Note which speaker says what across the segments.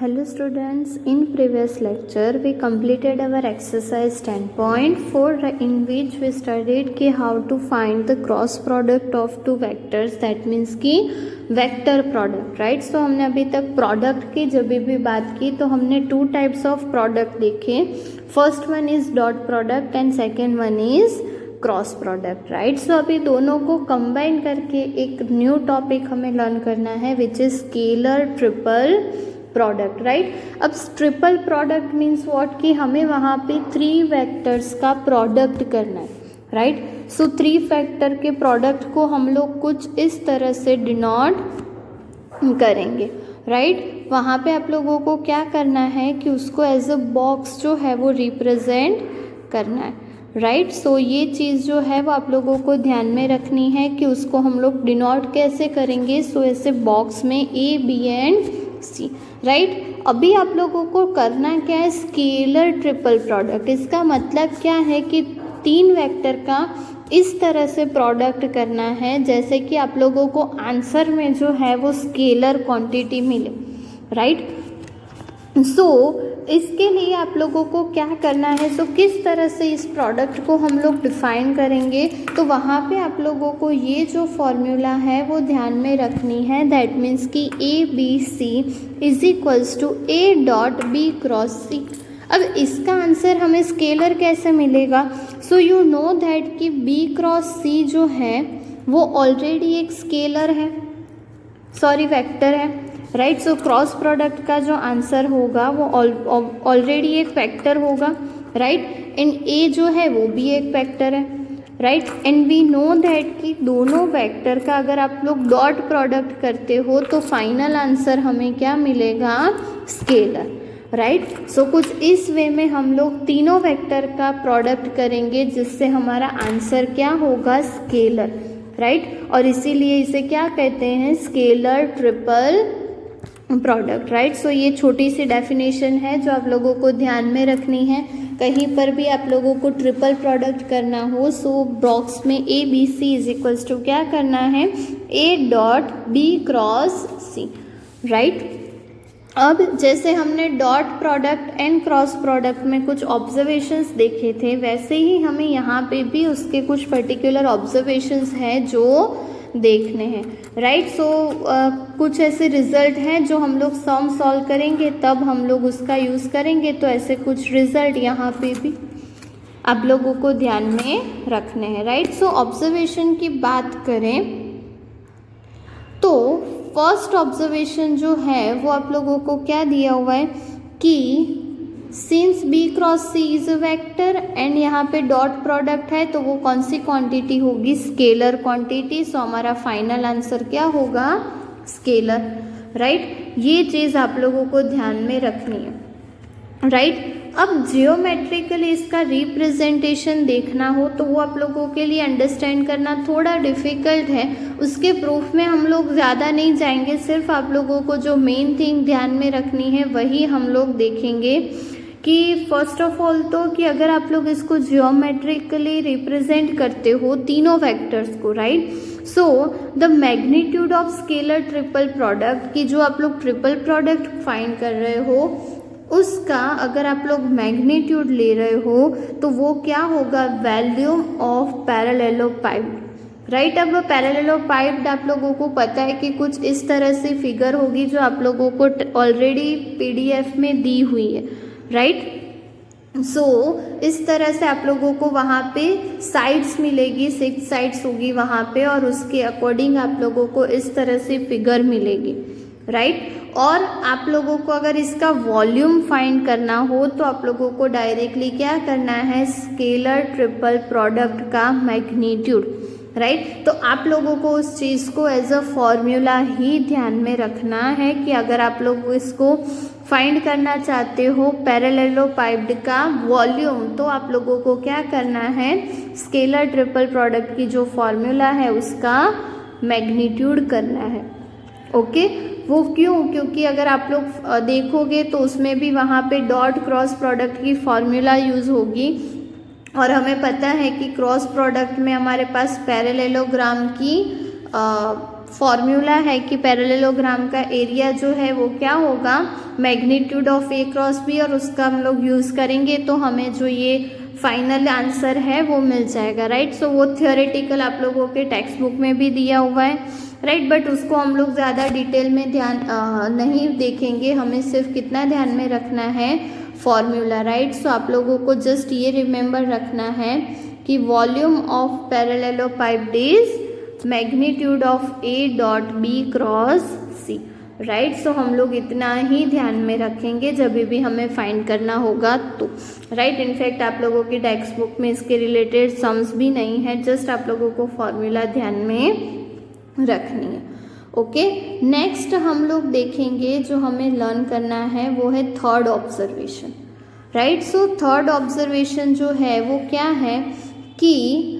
Speaker 1: Hello students, in previous lecture we completed our exercise 10.4 in which we studied कि how to find the cross product of two vectors, that means कि vector product, right? So हमने अभी तक product की जब भी बात की तो हमने two types of product देखे. First one is dot product and second one is cross product, right. So अभी दोनों को कंबाइन करके एक न्यू टॉपिक हमें लर्न करना है which is scalar triple product, right. अब ट्रिपल प्रोडक्ट मीन्स व्हाट कि हमें वहाँ पे थ्री वेक्टर्स का प्रोडक्ट करना है, राइट. सो थ्री वेक्टर के प्रोडक्ट को हम लोग कुछ इस तरह से डिनोट करेंगे, राइट. वहाँ पे आप लोगों को क्या करना है कि उसको एज अ बॉक्स जो है वो रिप्रेजेंट करना है, राइट. सो ये चीज़ जो है वो आप लोगों को ध्यान में रखनी है कि उसको हम लोग डिनोट कैसे करेंगे. सो ऐसे बॉक्स में ए बी एंड सी, राइट. अभी आप लोगों को करना क्या है, स्केलर ट्रिपल प्रोडक्ट. इसका मतलब क्या है कि तीन वेक्टर का इस तरह से प्रोडक्ट करना है जैसे कि आप लोगों को आंसर में जो है वो स्केलर क्वांटिटी मिले, राइट. सो इसके लिए आप लोगों को क्या करना है, सो किस तरह से इस प्रोडक्ट को हम लोग डिफाइन करेंगे. तो वहाँ पे आप लोगों को ये जो फॉर्मूला है वो ध्यान में रखनी है. दैट मीन्स कि A B C is equals to A dot B cross C. अब इसका आंसर हमें स्केलर कैसे मिलेगा. सो यू नो दैट कि बी क्रॉस सी जो है वो ऑलरेडी एक स्केलर है, सॉरी वेक्टर है, राइट. सो क्रॉस प्रोडक्ट का जो आंसर होगा वो ऑलरेडी एक वेक्टर होगा, राइट. एंड ए जो है वो भी एक वेक्टर है, right. And we know that कि दोनों वेक्टर का अगर आप लोग डॉट प्रोडक्ट करते हो तो फाइनल आंसर हमें क्या मिलेगा, स्केलर, राइट. सो कुछ इस वे में हम लोग तीनों वेक्टर का प्रोडक्ट करेंगे जिससे हमारा आंसर क्या होगा, स्केलर, राइट. और इसीलिए इसे क्या कहते हैं, स्केलर ट्रिपल प्रोडक्ट, राइट. सो ये छोटी सी डेफिनेशन है जो आप लोगों को ध्यान में रखनी है. कहीं पर भी आप लोगों को ट्रिपल प्रोडक्ट करना हो सो बॉक्स में ए B C is equals to क्या करना है, ए dot B cross C, right. अब जैसे हमने dot product and cross product में कुछ ऑब्जर्वेशंस देखे थे वैसे ही हमें यहाँ पे भी उसके कुछ पर्टिकुलर ऑब्जर्वेशंस हैं जो देखने हैं, राइट. सो कुछ ऐसे रिजल्ट हैं जो हम लोग सम सॉल्व करेंगे तब हम लोग उसका यूज़ करेंगे. तो ऐसे कुछ रिजल्ट यहाँ पे भी आप लोगों को ध्यान में रखने हैं, राइट. सो ऑब्जर्वेशन की बात करें तो फर्स्ट ऑब्जर्वेशन जो है वो आप लोगों को क्या दिया हुआ है कि since B cross C is a vector and यहाँ पे डॉट प्रोडक्ट है तो वो कौन सी क्वांटिटी होगी, स्केलर क्वांटिटी. सो हमारा फाइनल आंसर क्या होगा, स्केलर, राइट. ये चीज़ आप लोगों को ध्यान में रखनी है, राइट. अब जियोमेट्रिकली इसका रिप्रेजेंटेशन देखना हो तो वो आप लोगों के लिए अंडरस्टैंड करना थोड़ा डिफ़िकल्ट है. उसके प्रूफ में हम लोग ज़्यादा नहीं जाएंगे, सिर्फ आप लोगों को जो मेन थिंग ध्यान में रखनी है वही हम लोग देखेंगे कि फर्स्ट ऑफ ऑल तो कि अगर आप लोग इसको जियोमेट्रिकली रिप्रेजेंट करते हो तीनों वेक्टर्स को, right. So the magnitude of scalar triple product की जो आप लोग ट्रिपल प्रोडक्ट फाइंड कर रहे हो उसका अगर आप लोग मैग्नीट्यूड ले रहे हो तो वो क्या होगा, वॉल्यूम ऑफ पैरेललोपाइप्ड, राइट. अब पैरेललोपाइप्ड आप लोगों को पता है कि कुछ इस तरह से फिगर होगी जो आप लोगों को ऑलरेडी पीडीएफ में दी हुई है, राइट. सो इस तरह से आप लोगों को वहाँ पे साइड्स मिलेगी, 6 साइड्स होगी वहाँ पे और उसके अकॉर्डिंग आप लोगों को इस तरह से फिगर मिलेगी, राइट. और आप लोगों को अगर इसका वॉल्यूम फाइंड करना हो तो आप लोगों को डायरेक्टली क्या करना है, स्केलर ट्रिपल प्रोडक्ट का मैग्नीट्यूड, राइट. तो आप लोगों को उस चीज़ को एज अ फॉर्मूला ही ध्यान में रखना है कि अगर आप लोग इसको फाइंड करना चाहते हो पैरेललोपाइप्ड का वॉल्यूम तो आप लोगों को क्या करना है, स्केलर ट्रिपल प्रोडक्ट की जो फॉर्मूला है उसका मैग्नीट्यूड करना है, ओके. वो क्यों, क्योंकि अगर आप लोग देखोगे तो उसमें भी वहाँ पे डॉट क्रॉस प्रोडक्ट की फॉर्मूला यूज़ होगी और हमें पता है कि क्रॉस प्रोडक्ट में हमारे पास पैरेललोग्राम की फॉर्मूला है कि पैरेललोग्राम का एरिया जो है वो क्या होगा, magnitude of A cross B, और उसका हम लोग यूज़ करेंगे तो हमें जो ये फाइनल आंसर है वो मिल जाएगा, राइट। सो वो थियोरेटिकल आप लोगों के टेक्स्ट बुक में भी दिया हुआ है, राइट, बट उसको हम लोग ज़्यादा डिटेल में ध्यान नहीं देखेंगे, हमें सिर्फ कितना ध्यान में रखना है, फॉर्मूला, राइट। सो आप लोगों को जस्ट ये रिमेंबर रखना है कि volume of parallelopiped is magnitude of A dot B cross C, right. So हम लोग इतना ही ध्यान में रखेंगे जब भी हमें फाइंड करना होगा तो, राइट। इनफैक्ट आप लोगों की टेक्स्ट बुक में इसके रिलेटेड सम्स भी नहीं है, जस्ट आप लोगों को फॉर्मूला ध्यान में रखनी है, ओके। नेक्स्ट हम लोग देखेंगे जो हमें लर्न करना है वो है third observation, right. So third observation जो है वो क्या है कि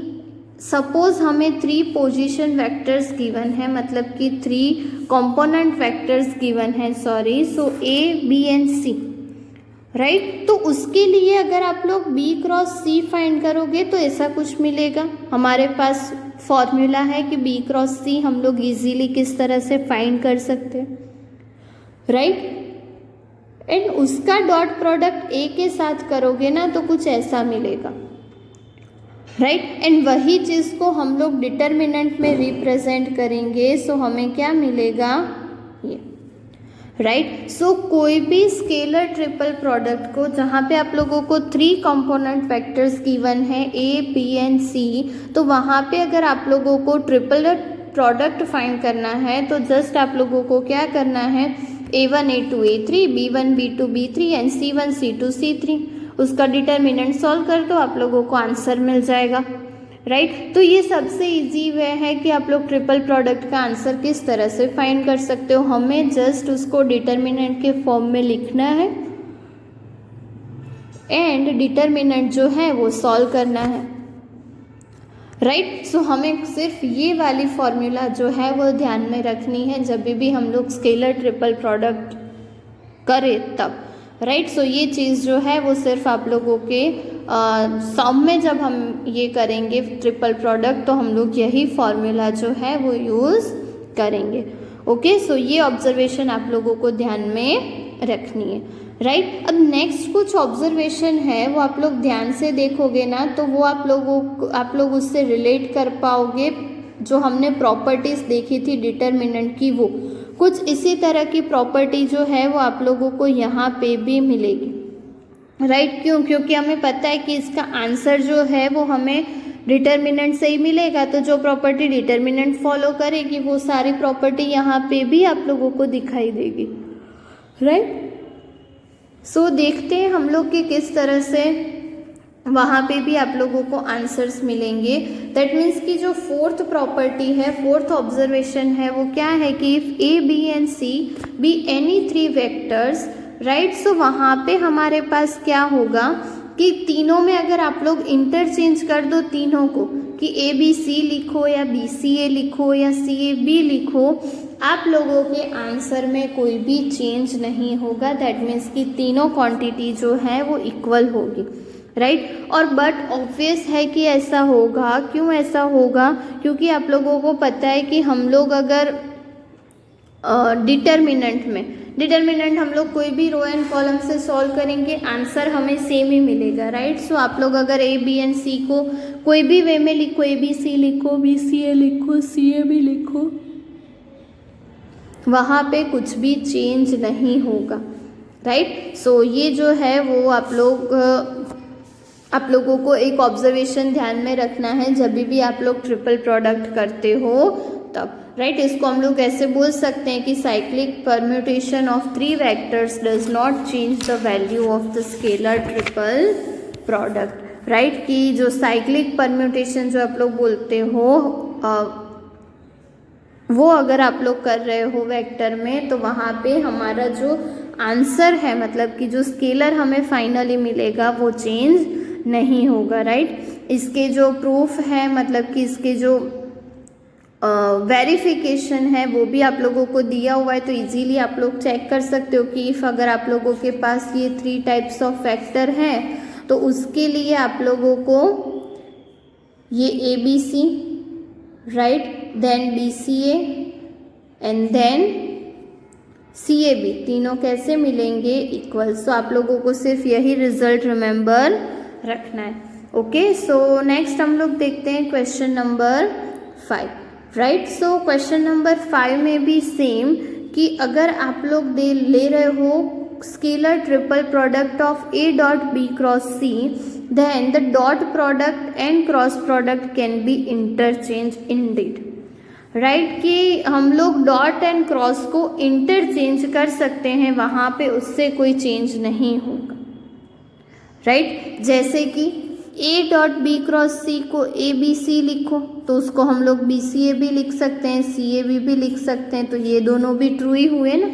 Speaker 1: सपोज हमें 3 पोजीशन वेक्टर्स गिवन है, मतलब कि 3 कंपोनेंट वेक्टर्स गिवन है, sorry, so A B and C, right. तो उसके लिए अगर आप लोग बी क्रॉस सी फाइंड करोगे तो ऐसा कुछ मिलेगा, हमारे पास फॉर्मूला है कि बी क्रॉस सी हम लोग इजीली किस तरह से फाइंड कर सकते हैं, राइट। एंड उसका डॉट प्रोडक्ट ए के साथ करोगे ना तो कुछ ऐसा मिलेगा, राइट। एंड वही चीज़ को हम लोग डिटर्मिनेंट में रिप्रेजेंट करेंगे, सो हमें क्या मिलेगा, ये, राइट। सो कोई भी स्केलर ट्रिपल प्रोडक्ट को जहाँ पे आप लोगों को 3 कंपोनेंट वेक्टर्स गिवन है ए बी एंड सी, तो वहाँ पे अगर आप लोगों को ट्रिपल प्रोडक्ट फाइंड करना है तो जस्ट आप लोगों को क्या करना है, A1 A2 A3 B1 B2 B3 and C1 C2 C3, उसका डिटर्मिनेंट सॉल्व कर दो, आप लोगों को आंसर मिल जाएगा, राइट। तो ये सबसे इजी वे है कि आप लोग ट्रिपल प्रोडक्ट का आंसर किस तरह से फाइंड कर सकते हो, हमें जस्ट उसको डिटर्मिनेंट के फॉर्म में लिखना है एंड डिटर्मिनेंट जो है वो सॉल्व करना है, राइट। सो हमें सिर्फ ये वाली फॉर्मूला जो है वो ध्यान में रखनी है जब भी हम लोग स्केलर ट्रिपल प्रोडक्ट करें तब, राइट। सो ये चीज़ जो है वो सिर्फ आप लोगों के सम में जब हम ये करेंगे ट्रिपल प्रोडक्ट तो हम लोग यही फॉर्मूला जो है वो यूज़ करेंगे, ओके। सो ये ऑब्जर्वेशन आप लोगों को ध्यान में रखनी है, राइट। अब नेक्स्ट कुछ ऑब्जर्वेशन है वो आप लोग ध्यान से देखोगे ना तो वो आप लोग उससे रिलेट कर पाओगे, जो हमने प्रॉपर्टीज़ देखी थी डिटर्मिनेंट की वो कुछ इसी तरह की प्रॉपर्टी जो है वो आप लोगों को यहाँ पे भी मिलेगी, राइट। क्यों, क्योंकि हमें पता है कि इसका आंसर जो है वो हमें डिटर्मिनेंट से ही मिलेगा, तो जो प्रॉपर्टी डिटर्मिनेंट फॉलो करेगी वो सारी प्रॉपर्टी यहाँ पे भी आप लोगों को दिखाई देगी, राइट। सो देखते हैं हम लोग कि किस तरह से वहाँ पे भी आप लोगों को आंसर्स मिलेंगे। दैट मीन्स कि जो फोर्थ प्रॉपर्टी है, फोर्थ ऑब्जर्वेशन है वो क्या है कि if A B and C be any 3 vectors, right. So वहाँ पे हमारे पास क्या होगा कि तीनों में अगर आप लोग इंटरचेंज कर दो तीनों को कि ए बी सी लिखो या बी सी ए लिखो या सी ए बी लिखो, आप लोगों के आंसर में कोई भी चेंज नहीं होगा। दैट मीन्स कि तीनों क्वांटिटी जो है वो इक्वल होगी, राइट। और बट ऑब्वियस है कि ऐसा होगा, क्यों ऐसा होगा, क्योंकि आप लोगों को पता है कि हम लोग अगर डिटर्मिनेंट हम लोग कोई भी रो एंड कॉलम से सॉल्व करेंगे आंसर हमें सेम ही मिलेगा, राइट। सो आप लोग अगर ए बी एंड सी को कोई भी वे में लिखो, ए बी सी लिखो, बी सी ए लिखो, सी ए बी लिखो, वहाँ पे कुछ भी चेंज नहीं होगा, राइट। सो ये जो है वो आप लोगों को एक ऑब्जर्वेशन ध्यान में रखना है जब भी आप लोग ट्रिपल प्रोडक्ट करते हो तब, राइट। इसको हम लोग ऐसे बोल सकते हैं कि cyclic permutation of 3 vectors does not change the value of the scalar triple product, right. कि जो साइक्लिक परम्यूटेशन जो आप लोग बोलते हो वो अगर आप लोग कर रहे हो वेक्टर में तो वहाँ पे हमारा जो आंसर है, मतलब कि जो स्केलर हमें फाइनली मिलेगा वो चेंज नहीं होगा, राइट। इसके जो प्रूफ है, मतलब कि इसके जो वेरिफिकेशन है वो भी आप लोगों को दिया हुआ है, तो इजीली आप लोग चेक कर सकते हो कि इफ़ अगर आप लोगों के पास ये 3 टाइप्स ऑफ वेक्टर हैं तो उसके लिए आप लोगों को ये ए B C, right, then B C A and then CAB, तीनों कैसे मिलेंगे? इक्वल। सो आप लोगों को सिर्फ यही रिजल्ट रिमेंबर रखना है। ओके, सो नेक्स्ट हम लोग देखते हैं question number 5, right. So question number 5 में भी सेम कि अगर आप लोग ले रहे हो scalar triple product of A dot B cross C, then the dot product and cross product can be interchanged indeed, right कि हम लोग डॉट एंड क्रॉस को इंटरचेंज कर सकते हैं, वहाँ पे उससे कोई चेंज नहीं होगा, राइट। जैसे कि A dot B cross C को ABC लिखो तो उसको हम लोग BCAB लिख सकते हैं, CAB भी लिख सकते हैं, तो ये दोनों भी ट्रू ही हुए ना।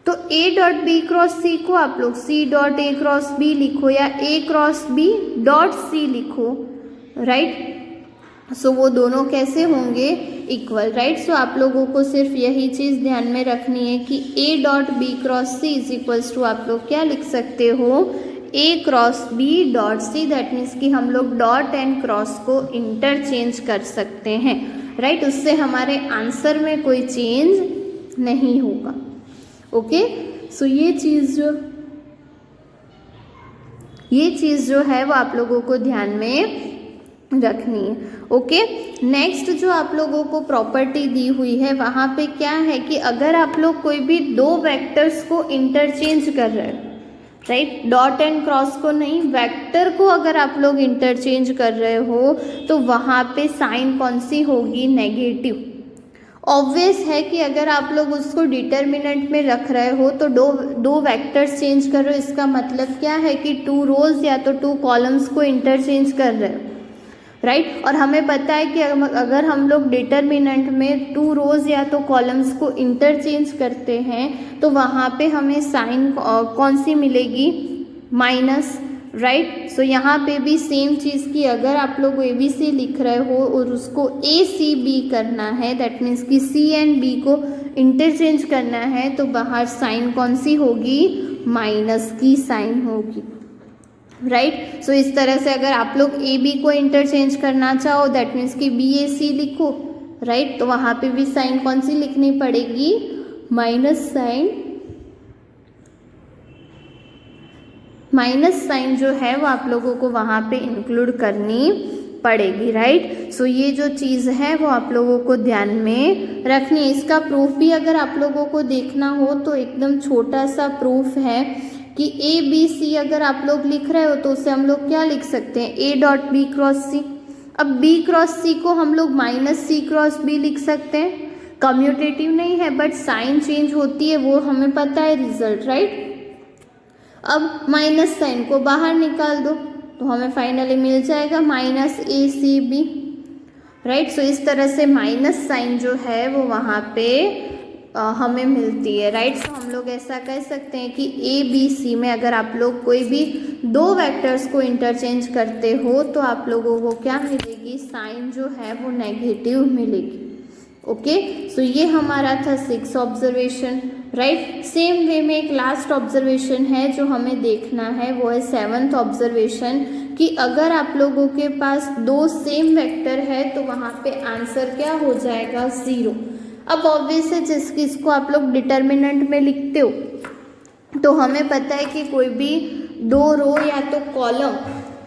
Speaker 1: तो A dot B cross C को आप लोग C dot A cross B लिखो या A cross B dot C लिखो, राइट। सो वो दोनों कैसे होंगे? Equal, right. सो आप लोगों को सिर्फ यही चीज़ ध्यान में रखनी है कि A dot B cross C is equals to आप लोग क्या लिख सकते हो? A cross B dot C। That means कि हम लोग डॉट एंड क्रॉस को इंटरचेंज कर सकते हैं, राइट। उससे हमारे आंसर में कोई चेंज नहीं होगा। ओके, सो ये चीज़ जो है वो आप लोगों को ध्यान में रखनी है। ओके, नेक्स्ट जो आप लोगों को प्रॉपर्टी दी हुई है वहाँ पे क्या है कि अगर आप लोग कोई भी दो वेक्टर्स को इंटरचेंज कर रहे हो, राइट, डॉट एंड क्रॉस को नहीं, वेक्टर को अगर आप लोग इंटरचेंज कर रहे हो तो वहाँ पे साइन कौन सी होगी? नेगेटिव। ऑब्वियस है कि अगर आप लोग उसको डिटर्मिनेंट में रख रहे हो तो दो वेक्टर्स चेंज कर रहे हो, इसका मतलब क्या है कि 2 रोज या तो 2 कॉलम्स को इंटरचेंज कर रहे हो, राइट। और हमें पता है कि अगर हम लोग डिटर्मिनेंट में 2 रोज या तो कॉलम्स को इंटरचेंज करते हैं तो वहाँ पे हमें साइन कौन सी मिलेगी? Minus, right. सो यहाँ पे भी सेम चीज़ की अगर आप लोग ABC लिख रहे हो और उसको ACB करना है, दैट मीन्स कि C एंड B को इंटरचेंज करना है, तो बाहर साइन कौन सी होगी? माइनस की साइन होगी, राइट। सो इस तरह से अगर आप लोग AB को इंटरचेंज करना चाहो दैट मीन्स कि BAC लिखो, राइट। तो वहाँ पे भी साइन कौन सी लिखनी पड़ेगी? माइनस साइन जो है वो आप लोगों को वहाँ पे इंक्लूड करनी पड़ेगी, राइट। सो ये जो चीज़ है वो आप लोगों को ध्यान में रखनी है। इसका प्रूफ भी अगर आप लोगों को देखना हो तो एकदम छोटा सा प्रूफ है कि ABC अगर आप लोग लिख रहे हो तो उसे हम लोग क्या लिख सकते हैं? A dot B cross C। अब B क्रॉस C को हम लोग माइनस C क्रॉस B लिख सकते हैं, कम्यूटेटिव नहीं है बट साइन चेंज होती है, वो हमें पता है रिजल्ट, राइट। अब माइनस साइन को बाहर निकाल दो तो हमें फाइनली मिल जाएगा माइनस ACB, राइट। सो इस तरह से माइनस साइन जो है वो वहाँ पे हमें मिलती है, राइट। सो हम लोग ऐसा कह सकते हैं कि ABC में अगर आप लोग कोई भी दो वेक्टर्स को इंटरचेंज करते हो तो आप लोगों को क्या मिलेगी? साइन जो है वो नेगेटिव मिलेगी। ओके, सो ये हमारा था 6th observation, right. Same way में एक लास्ट ऑब्जर्वेशन है जो हमें देखना है, वो है 7th ऑब्जर्वेशन कि अगर आप लोगों के पास दो सेम वेक्टर है तो वहाँ पे आंसर क्या हो जाएगा? 0। अब ऑब्वियस है जिसको आप लोग डिटर्मिनेंट में लिखते हो तो हमें पता है कि कोई भी दो रो या तो कॉलम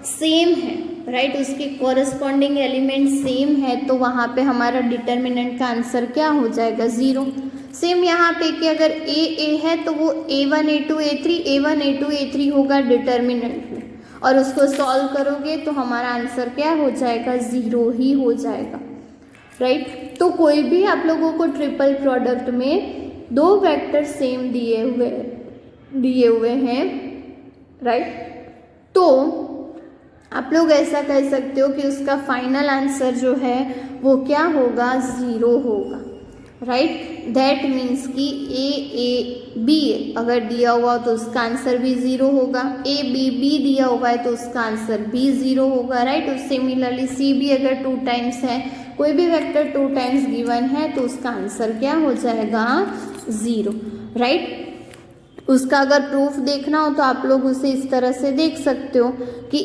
Speaker 1: सेम है, राइट, उसके कॉरस्पॉन्डिंग एलिमेंट सेम है तो वहाँ पे हमारा डिटर्मिनेंट का आंसर क्या हो जाएगा? 0। सेम यहाँ पे कि अगर A है तो वो A1 A2 A3 A1 A2 A3 होगा डिटर्मिनेंट में, और उसको सॉल्व करोगे तो हमारा आंसर क्या हो जाएगा? 0 ही हो जाएगा, राइट। तो कोई भी आप लोगों को ट्रिपल प्रोडक्ट में दो वेक्टर सेम दिए हुए हैं, राइट, तो आप लोग ऐसा कह सकते हो कि उसका फाइनल आंसर जो है वो क्या होगा? 0 होगा, राइट। दैट मीन्स कि A अगर दिया हुआ तो उसका आंसर भी 0 होगा, B दिया हुआ है तो उसका आंसर भी 0 होगा, राइट। और सिमिलरली C अगर 2 टाइम्स है, कोई भी वेक्टर 2 टाइम्स गिवन है तो उसका आंसर क्या हो जाएगा? 0, राइट। उसका अगर प्रूफ देखना हो तो आप लोग उसे इस तरह से देख सकते हो कि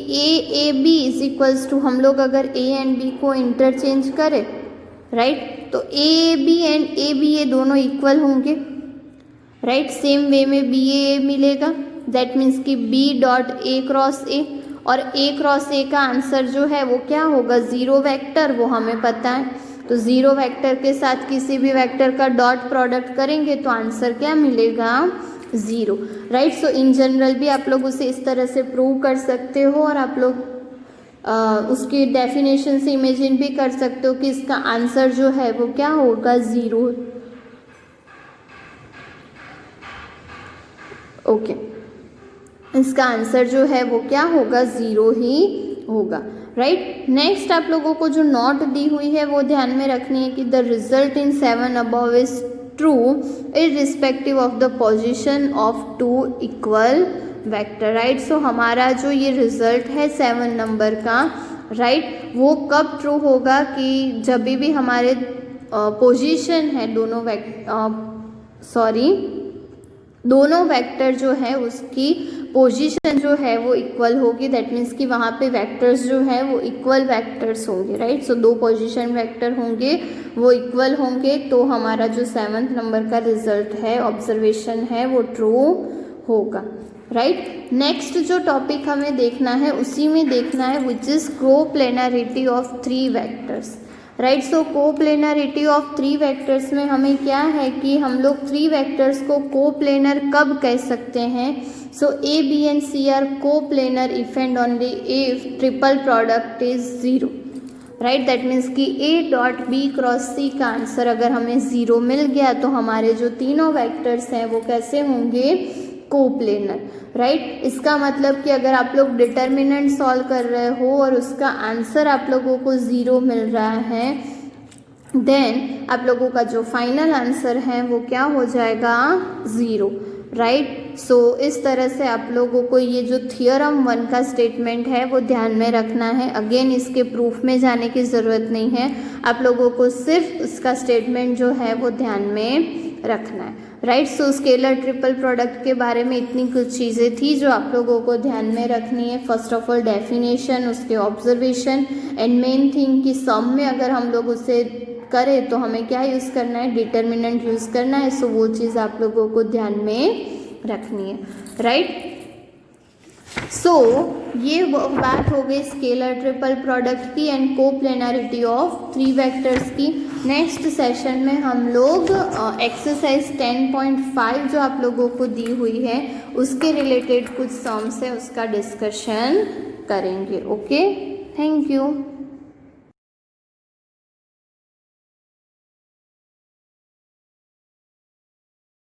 Speaker 1: AB इज इक्वल्स टू, हम लोग अगर A एंड B को इंटरचेंज करें, राइट, तो A B and A B A दोनों इक्वल होंगे, राइट। सेम वे में बी ए मिलेगा, दैट मीन्स कि बी डॉट ए क्रॉस ए, और ए क्रॉस ए का आंसर जो है वो क्या होगा, जीरो वेक्टर, वो हमें पता है। तो जीरो वेक्टर के साथ किसी भी वेक्टर का डॉट प्रोडक्ट करेंगे तो आंसर क्या मिलेगा, zero, right. So in general भी आप लोग उसे इस तरह से प्रूव कर सकते हो, और आप लोग उसकी डेफिनेशन से इमेजिन भी कर सकते हो कि इसका आंसर जो है वो क्या होगा, ज़ीरो। ओके, इसका आंसर जो है वो क्या होगा, ज़ीरो ही होगा, राइट। नेक्स्ट आप लोगों को जो नोट दी हुई है वो ध्यान में रखनी है कि the result in 7 above is true irrespective of the position of 2 equal vector, right. So हमारा जो ये रिजल्ट है 7 नंबर का, राइट, वो कब ट्रू होगा कि जब भी हमारे पोजीशन है दोनों वेक्टर जो है उसकी पोजीशन जो है वो इक्वल होगी, दैट मीन्स कि वहाँ पे वेक्टर्स जो है वो इक्वल वेक्टर्स होंगे, राइट। सो दो पोजीशन वेक्टर होंगे वो इक्वल होंगे, तो हमारा जो 7 नंबर का रिजल्ट है, ऑब्जर्वेशन है, वो ट्रू होगा, राइट। नेक्स्ट जो टॉपिक हमें देखना है उसी में देखना है which is coplanarity of 3 vectors, right. So coplanarity of 3 vectors में हमें क्या है कि हम लोग 3 वेक्टर्स को कोप्लेनर कब कह सकते हैं। So A B and C are coplanar if and only if triple product is zero, right. That means कि A dot B cross C का आंसर अगर हमें ज़ीरो मिल गया तो हमारे जो तीनों वेक्टर्स हैं वो कैसे होंगे, कोप्लेनर, राइट। इसका मतलब कि अगर आप लोग डिटर्मिनेंट सॉल्व कर रहे हो और उसका आंसर आप लोगों को ज़ीरो मिल रहा है, देन आप लोगों का जो फाइनल आंसर है वो क्या हो जाएगा, ज़ीरो, राइट। सो इस तरह से आप लोगों को ये जो थियोरम 1 का स्टेटमेंट है वो ध्यान में रखना है। अगेन इसके प्रूफ में जाने की ज़रूरत नहीं है, आप लोगों को सिर्फ इसका स्टेटमेंट जो है वो ध्यान में रखना है, right. So scalar triple product के बारे में इतनी कुछ चीज़ें थी जो आप लोगों को ध्यान में रखनी है। फर्स्ट ऑफ ऑल डेफिनेशन, उसके ऑब्जर्वेशन, एंड मेन थिंग कि सम में अगर हम लोग उसे करें तो हमें क्या यूज़ करना है, डिटर्मिनेंट यूज़ करना है। सो वो चीज़ आप लोगों को ध्यान में रखनी है, राइट। सो ये बात हो गई स्केलर ट्रिपल प्रोडक्ट की एंड कोप्लेनरिटी ऑफ 3 वेक्टर्स की। नेक्स्ट सेशन में हम लोग एक्सरसाइज 10.5 जो आप लोगों को दी हुई है उसके रिलेटेड कुछ सम्स है उसका डिस्कशन करेंगे। Okay, thank you.